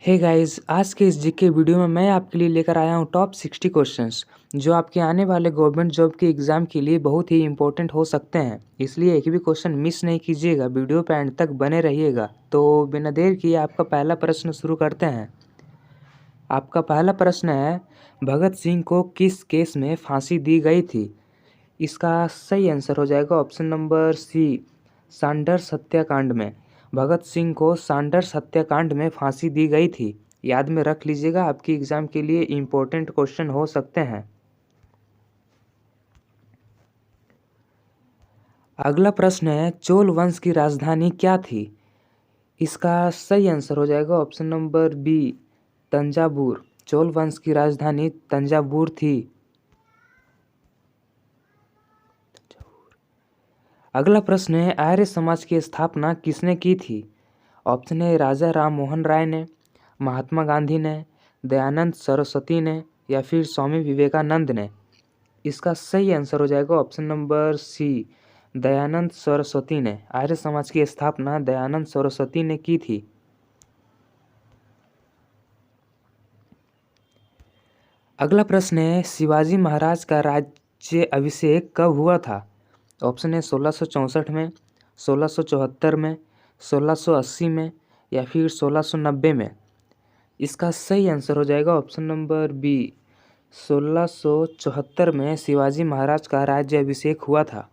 Hey guys, आज के इस जीके वीडियो में मैं आपके लिए लेकर आया हूँ टॉप 60 क्वेश्चंस जो आपके आने वाले गवर्नमेंट जॉब के एग्ज़ाम के लिए बहुत ही इंपॉर्टेंट हो सकते हैं। इसलिए एक भी क्वेश्चन मिस नहीं कीजिएगा, वीडियो पे एंड तक बने रहिएगा। तो बिना देर किए आपका पहला प्रश्न शुरू करते हैं। आपका पहला प्रश्न है, भगत सिंह को किस केस में फांसी दी गई थी? इसका सही आंसर हो जाएगा ऑप्शन नंबर सी, सैंडर्स हत्याकांड में। भगत सिंह को सैंडर्स हत्याकांड में फांसी दी गई थी। याद में रख लीजिएगा, आपकी एग्जाम के लिए इम्पोर्टेंट क्वेश्चन हो सकते हैं। अगला प्रश्न है, चोल वंश की राजधानी क्या थी? इसका सही आंसर हो जाएगा option number B, Thanjavur. Chola वंश की राजधानी तंजावुर थी। अगला प्रश्न है, आर्य समाज की स्थापना किसने की थी? ऑप्शन ए राजा राम मोहन राय ने, महात्मा गांधी ने, दयानंद सरस्वती ने या फिर स्वामी विवेकानंद ने। इसका सही आंसर हो जाएगा option number C, Dayanand Saraswati ने। आर्य समाज की स्थापना दयानंद सरस्वती ने की थी। अगला प्रश्न है, शिवाजी महाराज का राज्य अभिषेक कब हुआ था? ऑप्शन है 1664 में, 1674 में, 1680 में या फिर 1690 में। इसका सही आंसर हो जाएगा ऑप्शन नंबर बी, 1674 में शिवाजी महाराज का राज्य अभिषेक हुआ था।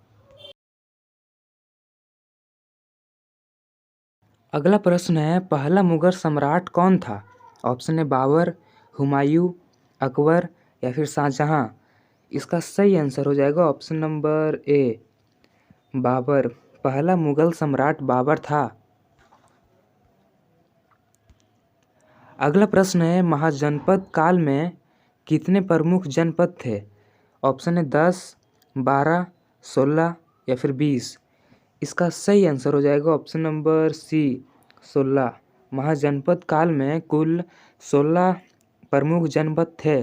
अगला प्रश्न है, पहला मुगल सम्राट कौन था? ऑप्शन है बाबर, हुमायूं, अकबर या फिर शाहजहां। इसका सही आंसर हो जाएगा ऑप्शन नंबर ए, बाबर। पहला मुगल सम्राट बाबर था। अगला प्रश्न है, महाजनपद काल में कितने प्रमुख जनपद थे? ऑप्शन है 10, 12, 16 या फिर 20। इसका सही आंसर हो जाएगा ऑप्शन नंबर सी, 16। महाजनपद काल में कुल 16 प्रमुख जनपद थे।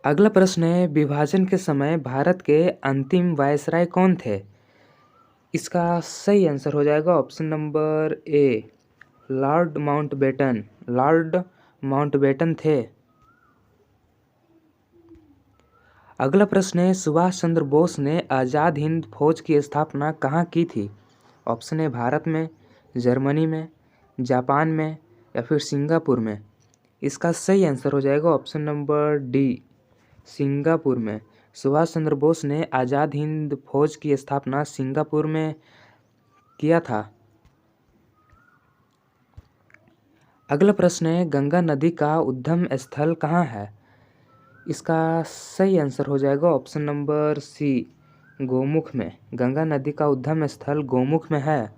अगला प्रश्न है, विभाजन के समय भारत के अंतिम वायसराय कौन थे? इसका सही आंसर हो जाएगा option number A, Lord Mountbatten. Lord Mountbatten थे। अगला प्रश्न है, सुभाष चंद्र बोस ने आज़ाद हिंद फौज की स्थापना कहाँ की थी? ऑप्शन है भारत में, जर्मनी में, जापान में या फिर सिंगापुर में। इसका सही आंसर हो जाएगा ऑप्शन नंबर डी, सिंगापुर में। सुभाष चंद्र बोस ने आज़ाद हिंद फौज की स्थापना सिंगापुर में किया था। अगला प्रश्न है, गंगा नदी का उद्गम स्थल कहाँ है? इसका सही आंसर हो जाएगा ऑप्शन नंबर सी, गोमुख में। गंगा नदी का उद्गम स्थल गोमुख में है।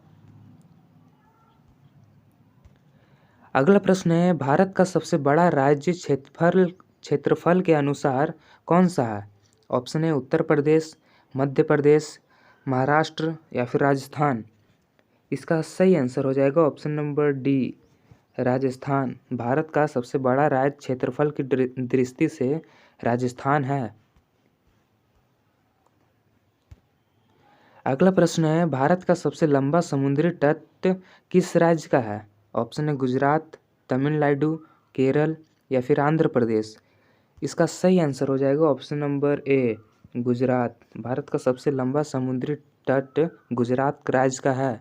अगला प्रश्न है, भारत का सबसे बड़ा राज्य क्षेत्रफल के अनुसार कौन सा है? ऑप्शन है उत्तर प्रदेश, मध्य प्रदेश, महाराष्ट्र या फिर राजस्थान। इसका सही आंसर हो जाएगा option number D, Rajasthan. Bharat का सबसे बड़ा राज्य क्षेत्रफल की दृष्टि से राजस्थान है। अगला प्रश्न है, भारत का सबसे लंबा समुद्री तट किस राज्य का है? ऑप्शन है गुजरात, तमिलनाडु, केरल या फिर आंध्र प्रदेश। इसका सही आंसर हो जाएगा option number A, Gujarat. Bharat का सबसे लंबा समुद्री तट गुजरात राज्य का है।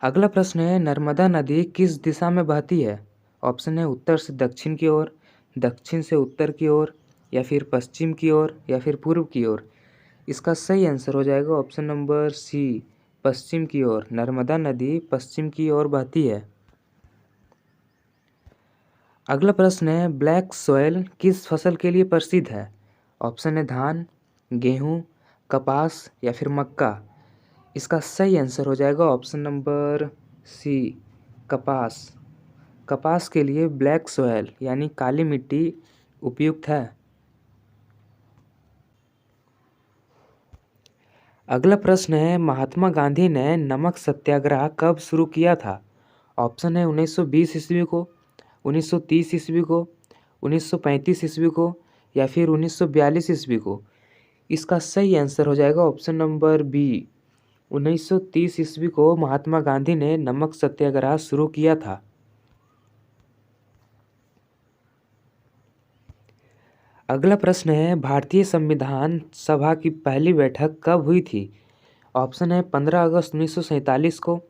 अगला प्रश्न है, नर्मदा नदी किस दिशा में बहती है? ऑप्शन है उत्तर से दक्षिण की ओर, दक्षिण से उत्तर की ओर या फिर पश्चिम की ओर या फिर पूर्व की ओर। इसका सही आंसर हो जाएगा ऑप्शन नंबर सी, पश्चिम की ओर। नर्मदा नदी पश्चिम की ओर बहती है। अगला प्रश्न है, ब्लैक सॉयल किस फसल के लिए प्रसिद्ध है? ऑप्शन है धान, गेहूँ, कपास या फिर मक्का। इसका सही आंसर हो जाएगा ऑप्शन नंबर सी, कपास। कपास के लिए ब्लैक सॉयल यानी काली मिट्टी उपयुक्त है। अगला प्रश्न है, महात्मा गांधी ने नमक सत्याग्रह कब शुरू किया था? ऑप्शन है 1920 ईस्वी को, 1930 ईस्वी को, 1935 ईस्वी को या फिर 1942 ईस्वी को। इसका सही आंसर हो जाएगा ऑप्शन नंबर बी, 1930 ईस्वी को महात्मा गांधी ने नमक सत्याग्रह शुरू किया था। अगला प्रश्न है, भारतीय संविधान सभा की पहली बैठक कब हुई थी? ऑप्शन है 15 अगस्त 1947 को,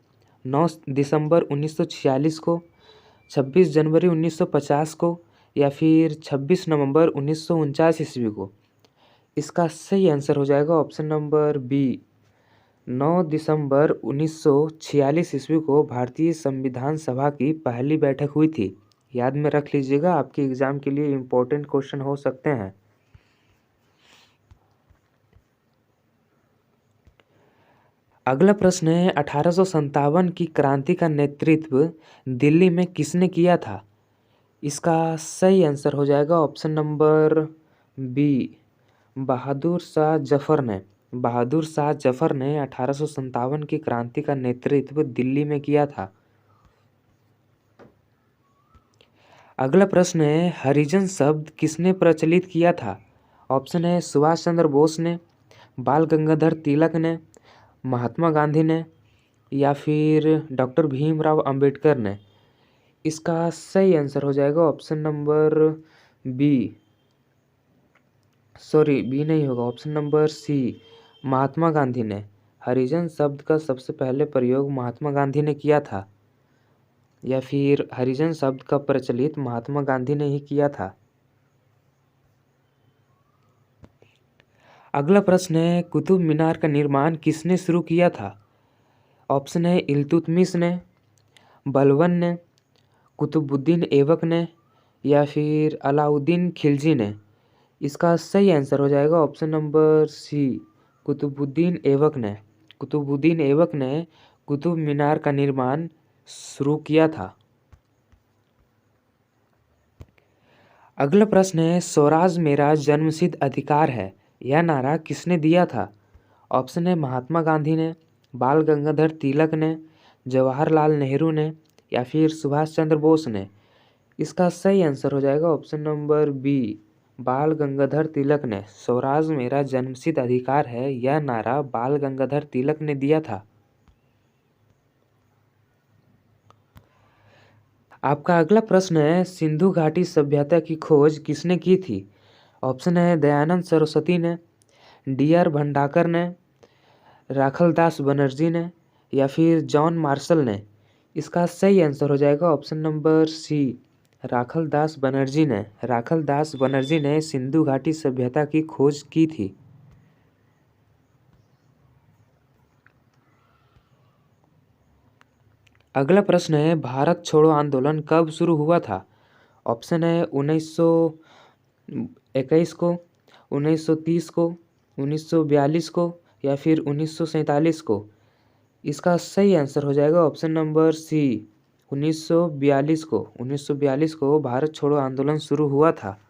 9 दिसंबर 1946 को, 26 जनवरी 1950 को या फिर 26 नवंबर 1949 ईस्वी को। इसका सही आंसर हो जाएगा ऑप्शन नंबर बी, 9 दिसंबर 1946 ईस्वी को भारतीय संविधान सभा की पहली बैठक हुई थी। याद में रख लीजिएगा, आपके एग्जाम के लिए इम्पोर्टेंट क्वेश्चन हो सकते हैं। अगला प्रश्न है, 1857 की क्रांति का नेतृत्व दिल्ली में किसने किया था? इसका सही आंसर हो जाएगा option number B, Bahadur Shah Zafar ने। बहादुर शाह जफर ने 1857 की क्रांति का नेतृत्व दिल्ली में किया था। अगला प्रश्न है, हरिजन शब्द किसने प्रचलित किया था? ऑप्शन है सुभाष चंद्र बोस ने, बाल गंगाधर तिलक ने, महात्मा गांधी ने या फिर डॉक्टर भीमराव अंबेडकर ने। इसका सही आंसर हो जाएगा option number B, sorry B नहीं होगा, option number C, Mahatma Gandhi ने। हरिजन शब्द का सबसे पहले प्रयोग महात्मा गांधी ने किया था, या फिर हरिजन शब्द का प्रचलित महात्मा गांधी ने ही किया था। अगला प्रश्न है, कुतुब मीनार का निर्माण किसने शुरू किया था? ऑप्शन है इल्तुतमिश ने, बलबन ने, कुतुबुद्दीन ऐबक ने या फिर अलाउद्दीन खिलजी ने। इसका सही आंसर हो जाएगा option number C, Qutubuddin Aibak ने। कुतुबुद्दीन ऐबक ने कुतुब मीनार का निर्माण शुरू किया था। अगला प्रश्न है, स्वराज मेरा जन्मसिद्ध अधिकार है, यह नारा किसने दिया था? ऑप्शन है महात्मा गांधी ने, बाल गंगाधर तिलक ने, जवाहरलाल नेहरू ने या फिर सुभाष चंद्र बोस ने। इसका सही आंसर हो जाएगा ऑप्शन नंबर बी, बाल गंगाधर तिलक ने। स्वराज मेरा जन्मसिद्ध अधिकार है, यह नारा बाल गंगाधर तिलक ने दिया था। आपका अगला प्रश्न है, सिंधु घाटी सभ्यता की खोज किसने की थी? ऑप्शन है दयानंद सरस्वती ने, डी.आर. भंडाकर ने, राखलदास बनर्जी ने या फिर जॉन मार्शल ने। इसका सही आंसर हो जाएगा option number C, Rakhaldas Banerjee ने। राखलदास बनर्जी ने सिंधु घाटी सभ्यता की खोज की थी। अगला प्रश्न है, भारत छोड़ो आंदोलन कब शुरू हुआ था? ऑप्शन है 1921 को, 1930 को, 1942 को या फिर 1947 को। इसका सही आंसर हो जाएगा ऑप्शन नंबर सी, 1942 को। 1942 को भारत छोड़ो आंदोलन शुरू हुआ था।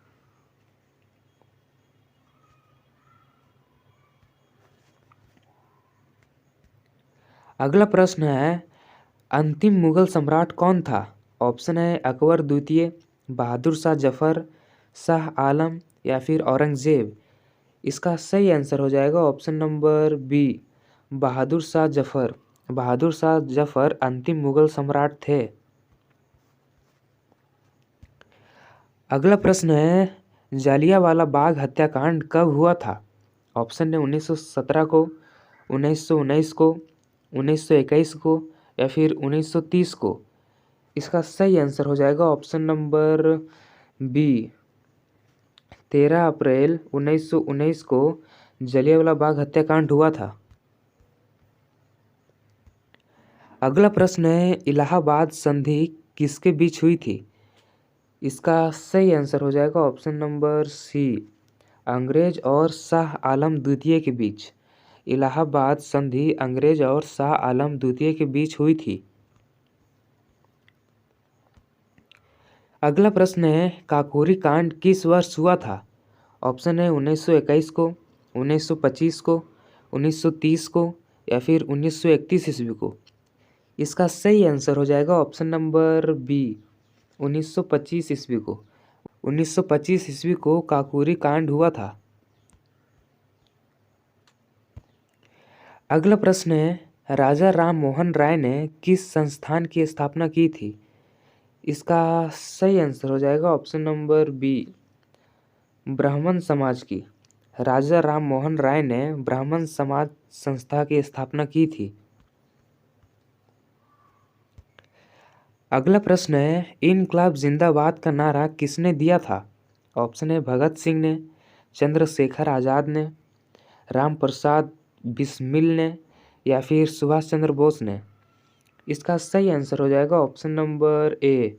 अगला प्रश्न है, अंतिम मुगल सम्राट कौन था? ऑप्शन है अकबर द्वितीय, बहादुर शाह जफर, शाह आलम या फिर औरंगजेब। इसका सही आंसर हो जाएगा option number B, Bahadur Shah Zafar. Bahadur Shah Zafar अंतिम मुगल सम्राट थे। अगला प्रश्न है, जालियांवाला बाग हत्याकांड कब हुआ था? ऑप्शन है 1917 को, 1919 को, 1921 को या फिर 1930 को। इसका सही आंसर हो जाएगा ऑप्शन नंबर बी, 13 अप्रैल 1919 को जलियांवाला बाग हत्याकांड हुआ था। अगला प्रश्न है, इलाहाबाद संधि किसके बीच हुई थी? इसका सही आंसर हो जाएगा ऑप्शन नंबर सी, अंग्रेज और शाह आलम द्वितीय के बीच। इलाहाबाद संधि अंग्रेज और शाह आलम द्वितीय के बीच हुई थी। अगला प्रश्न है, काकोरी कांड किस वर्ष हुआ था? ऑप्शन है 1921 को, 1925 को, 1930 को या फिर 1931 ईस्वी को। इसका सही आंसर हो जाएगा ऑप्शन नंबर बी, 1925 ईस्वी को। 1925 ईस्वी को काकोरी कांड हुआ था। अगला प्रश्न है, राजा राम मोहन राय ने किस संस्थान की स्थापना की थी? इसका सही आंसर हो जाएगा ऑप्शन नंबर बी, ब्राह्मण समाज की। राजा राम मोहन राय ने ब्राह्मण समाज संस्था की स्थापना की थी। अगला प्रश्न है, इनकलाब जिंदाबाद का नारा किसने दिया था? ऑप्शन है भगत सिंह ने, चंद्रशेखर आज़ाद ने, राम प्रसाद बिस्मिल ने, या फिर सुभाष चंद्र बोस ने। इसका सही आंसर हो जाएगा option number A,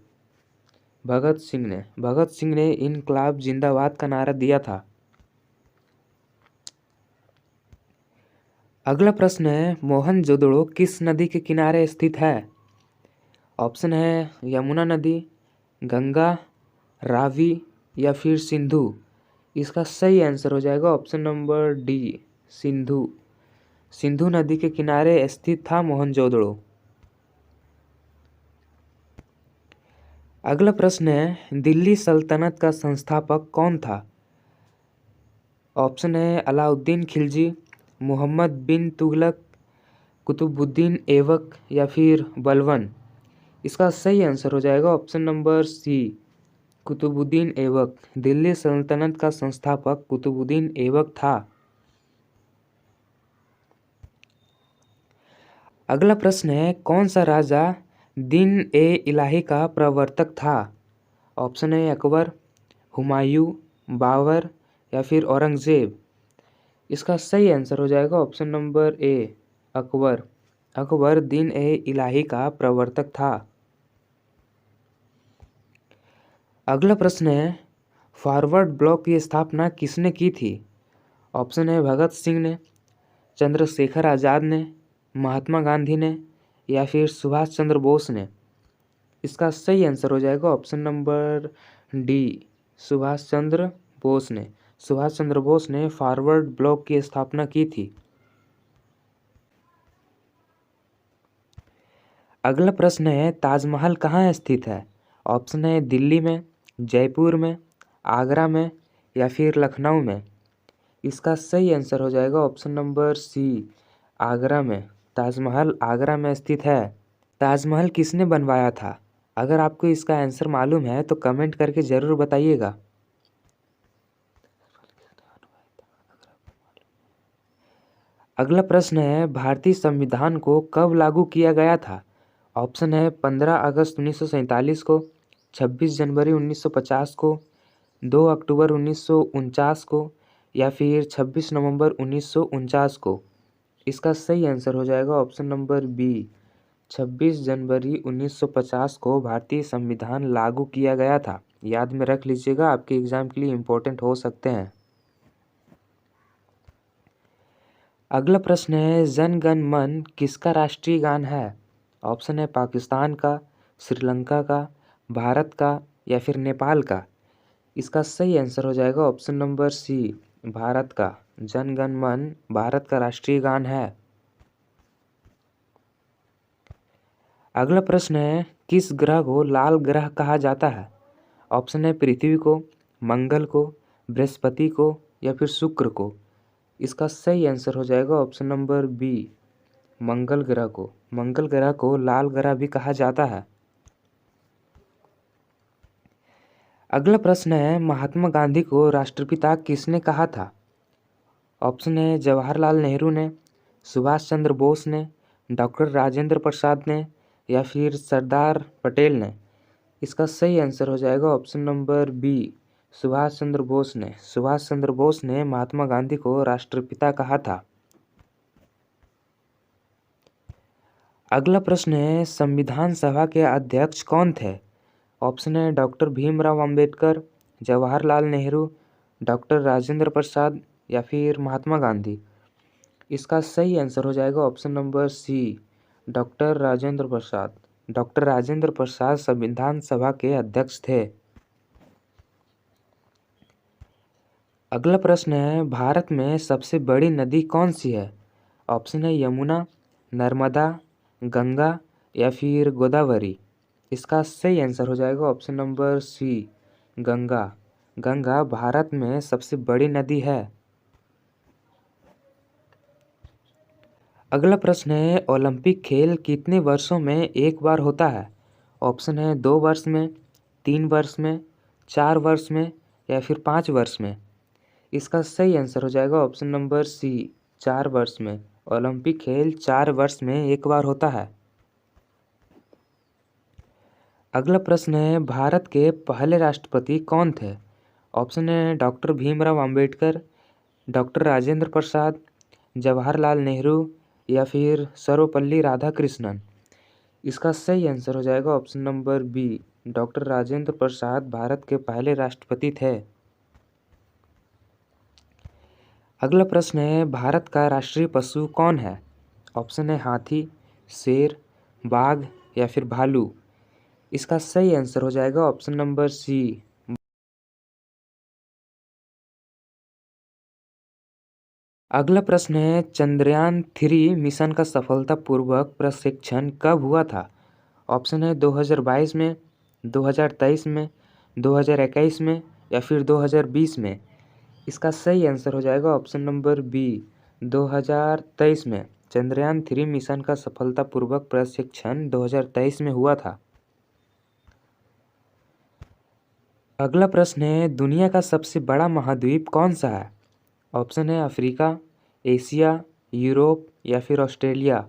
Bhagat Singh ने। भगत सिंह ने इनकलाब जिंदाबाद का नारा दिया था। अगला प्रश्न है, मोहनजोदड़ो किस नदी के किनारे स्थित है? ऑप्शन है यमुना नदी, गंगा, रावी, या फिर सिंधु। इसका सही आंसर हो जाएगा option number D, Sindhu. Sindhu नदी के किनारे स्थित था मोहनजोदड़ो। अगला प्रश्न है, दिल्ली सल्तनत का संस्थापक कौन था? ऑप्शन है अलाउद्दीन खिलजी, मोहम्मद बिन तुगलक, कुतुबुद्दीन ऐबक, या फिर बलबन। इसका सही आंसर हो जाएगा option number C, Qutubuddin Aibak. Delhi सल्तनत का संस्थापक कुतुबुद्दीन ऐबक था। अगला प्रश्न है, कौन सा राजा दिन ए इलाही का प्रवर्तक था? ऑप्शन है अकबर, हुमायूं, बाबर, या फिर औरंगजेब। इसका सही आंसर हो जाएगा option number A, Akbar. Akbar दिन ए इलाही का प्रवर्तक था। अगला प्रश्न है, फॉरवर्ड ब्लॉक की स्थापना किसने की थी? ऑप्शन है भगत सिंह ने, चंद्रशेखर आज़ाद ने, महात्मा गांधी ने, या फिर सुभाष चंद्र बोस ने। इसका सही आंसर हो जाएगा option number D, Subhash Chandra Bose ने। सुभाष चंद्र बोस ने फॉरवर्ड ब्लॉक की स्थापना की थी। अगला प्रश्न है, ताजमहल कहाँ स्थित है? ऑप्शन है दिल्ली में, जयपुर में, आगरा में, या फिर लखनऊ में। इसका सही आंसर हो जाएगा ऑप्शन नंबर सी, आगरा में। ताजमहल आगरा में स्थित है। ताजमहल किसने बनवाया था? अगर आपको इसका आंसर मालूम है तो कमेंट करके ज़रूर बताइएगा। अगला प्रश्न है, भारतीय संविधान को कब लागू किया गया था? ऑप्शन है 15 अगस्त 1947 को, 26 जनवरी 1950 को, 2 अक्टूबर 1949 को, या फिर 26 नवंबर 1949 को। इसका सही आंसर हो जाएगा ऑप्शन नंबर बी, 26 जनवरी 1950 को भारतीय संविधान लागू किया गया था। याद में रख लीजिएगा, आपके एग्जाम के लिए इम्पोर्टेंट हो सकते हैं। अगला प्रश्न है, जन गण मन किसका राष्ट्रीय गान है? ऑप्शन है पाकिस्तान का, श्रीलंका का, भारत का, या फिर नेपाल का। इसका सही आंसर हो जाएगा ऑप्शन नंबर सी, भारत का। जन गण मन भारत का राष्ट्रीय गान है। अगला प्रश्न है, किस ग्रह को लाल ग्रह कहा जाता है? ऑप्शन है पृथ्वी को, मंगल को, बृहस्पति को, या फिर शुक्र को। इसका सही आंसर हो जाएगा ऑप्शन नंबर बी, मंगल ग्रह को। मंगल ग्रह को लाल ग्रह भी कहा जाता है। अगला प्रश्न है, महात्मा गांधी को राष्ट्रपिता किसने कहा था? ऑप्शन है जवाहरलाल नेहरू ने, सुभाष चंद्र बोस ने, डॉक्टर राजेंद्र प्रसाद ने, या फिर सरदार पटेल ने। इसका सही आंसर हो जाएगा option number B, Subhash Chandra Bose ने। सुभाष चंद्र बोस ने महात्मा गांधी को राष्ट्रपिता कहा था। अगला प्रश्न है, संविधान सभा के अध्यक्ष कौन थे? ऑप्शन है डॉक्टर भीमराव अंबेडकर, जवाहरलाल नेहरू, डॉक्टर राजेंद्र प्रसाद, या फिर महात्मा गांधी। इसका सही आंसर हो जाएगा option number C, doctor Rajendra Prasad. Doctor Rajendra Prasad संविधान सभा के अध्यक्ष थे। अगला प्रश्न है, भारत में सबसे बड़ी नदी कौन सी है? ऑप्शन है यमुना, नर्मदा, गंगा, या फिर गोदावरी। इसका सही आंसर हो जाएगा option number C, Ganga. Ganga Bharat में सबसे बड़ी नदी है। अगला प्रश्न है, ओलंपिक खेल कितने वर्षों में एक बार होता है? ऑप्शन है 2 वर्ष में, 3 वर्ष में, 4 वर्ष में या फिर 5 वर्ष में। इसका सही आंसर हो जाएगा ऑप्शन नंबर सी, 4 वर्ष में। ओलंपिक खेल 4 वर्ष में एक बार होता है। अगला प्रश्न है, भारत के पहले राष्ट्रपति कौन थे? ऑप्शन है डॉक्टर भीमराव अंबेडकर, डॉक्टर राजेंद्र प्रसाद, जवाहरलाल नेहरू या फिर सर्वपल्ली राधाकृष्णन। इसका सही आंसर हो जाएगा option number B, doctor Rajendra Prasad Bharat के पहले राष्ट्रपति थे। अगला प्रश्न है, भारत का राष्ट्रीय पशु कौन है? ऑप्शन है हाथी, शेर, बाघ या फिर भालू। इसका सही आंसर हो जाएगा ऑप्शन नंबर सी। अगला प्रश्न है, चंद्रयान 3 मिशन का सफलतापूर्वक प्रक्षेपण कब हुआ था? ऑप्शन है 2022 में, 2023 में, 2021 में या फिर 2020 में। इसका सही आंसर हो जाएगा ऑप्शन नंबर बी, 2023 में। चंद्रयान 3 मिशन का सफलतापूर्वक प्रक्षेपण 2023 में हुआ था। अगला प्रश्न है, दुनिया का सबसे बड़ा महाद्वीप कौन सा है? ऑप्शन है अफ्रीका, एशिया, यूरोप या फिर ऑस्ट्रेलिया।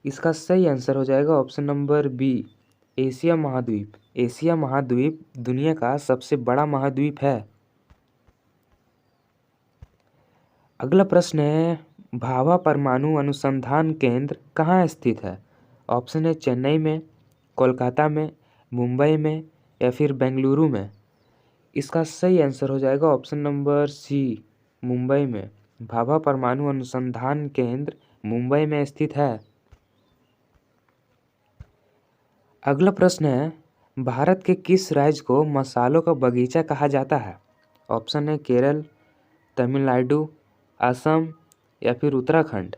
इसका सही आंसर हो जाएगा ऑप्शन नंबर बी, एशिया महाद्वीप। एशिया महाद्वीप दुनिया का सबसे बड़ा महाद्वीप है। अगला प्रश्न है, भाभा परमाणु अनुसंधान केंद्र कहाँ स्थित है? ऑप्शन है चेन्नई में, कोलकाता में, मुंबई में या फिर बेंगलुरु में। इसका सही आंसर हो जाएगा ऑप्शन नंबर सी, मुंबई में। भाभा परमाणु अनुसंधान केंद्र मुंबई में स्थित है। अगला प्रश्न है, भारत के किस राज्य को मसालों का बगीचा कहा जाता है? ऑप्शन है केरल, तमिलनाडु, असम या फिर उत्तराखंड।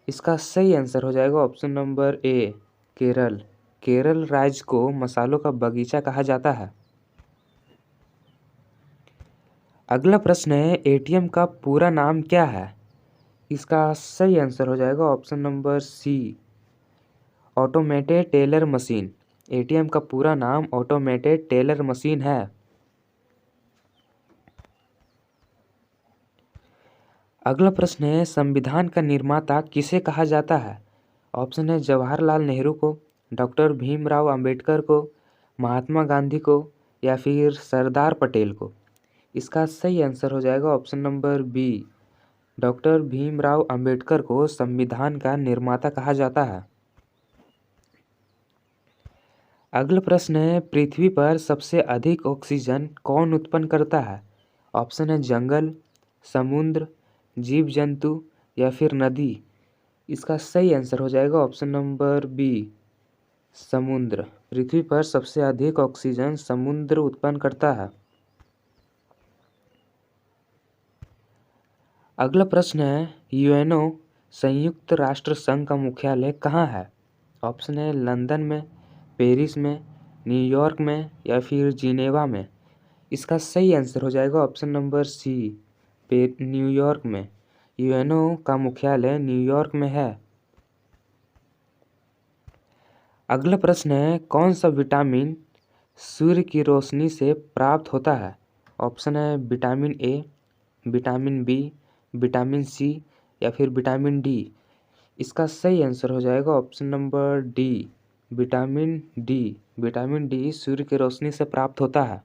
इसका सही आंसर हो जाएगा option number A, Kerala. Kerala राज्य को मसालों का बगीचा कहा जाता है। अगला प्रश्न है, एटीएम का पूरा नाम क्या है? इसका सही आंसर हो जाएगा option number C, automated teller machine. ATM का पूरा नाम ऑटोमेटेड टेलर मशीन है। अगला प्रश्न है, संविधान का निर्माता किसे कहा जाता है? ऑप्शन है जवाहरलाल नेहरू को, डॉक्टर भीमराव अंबेडकर को, महात्मा गांधी को या फिर सरदार पटेल को। इसका सही आंसर हो जाएगा option number B, doctor Bhimrao Ambedkar को संविधान का निर्माता कहा जाता है। अगला प्रश्न है, पृथ्वी पर सबसे अधिक ऑक्सीजन कौन उत्पन्न करता है? ऑप्शन है जंगल, समुद्र, जीव जंतु या फिर नदी। इसका सही आंसर हो जाएगा ऑप्शन नंबर बी, समुद्र। पृथ्वी पर सबसे अधिक ऑक्सीजन समुद्र उत्पन्न करता है। अगला प्रश्न है, यूएनओ संयुक्त राष्ट्र संघ का मुख्यालय कहाँ है? ऑप्शन है लंदन में, पेरिस में, न्यूयॉर्क में या फिर जिनेवा में। इसका सही आंसर हो जाएगा ऑप्शन नंबर सी, न्यूयॉर्क में। यूएनओ का मुख्यालय न्यूयॉर्क में है। अगला प्रश्न है, कौन सा विटामिन सूर्य की रोशनी से प्राप्त होता है? ऑप्शन है vitamin A, vitamin B, vitamin C या फिर विटामिन डी। इसका सही आंसर हो जाएगा option number D, vitamin D. Vitamin D सूर्य की रोशनी से प्राप्त होता है।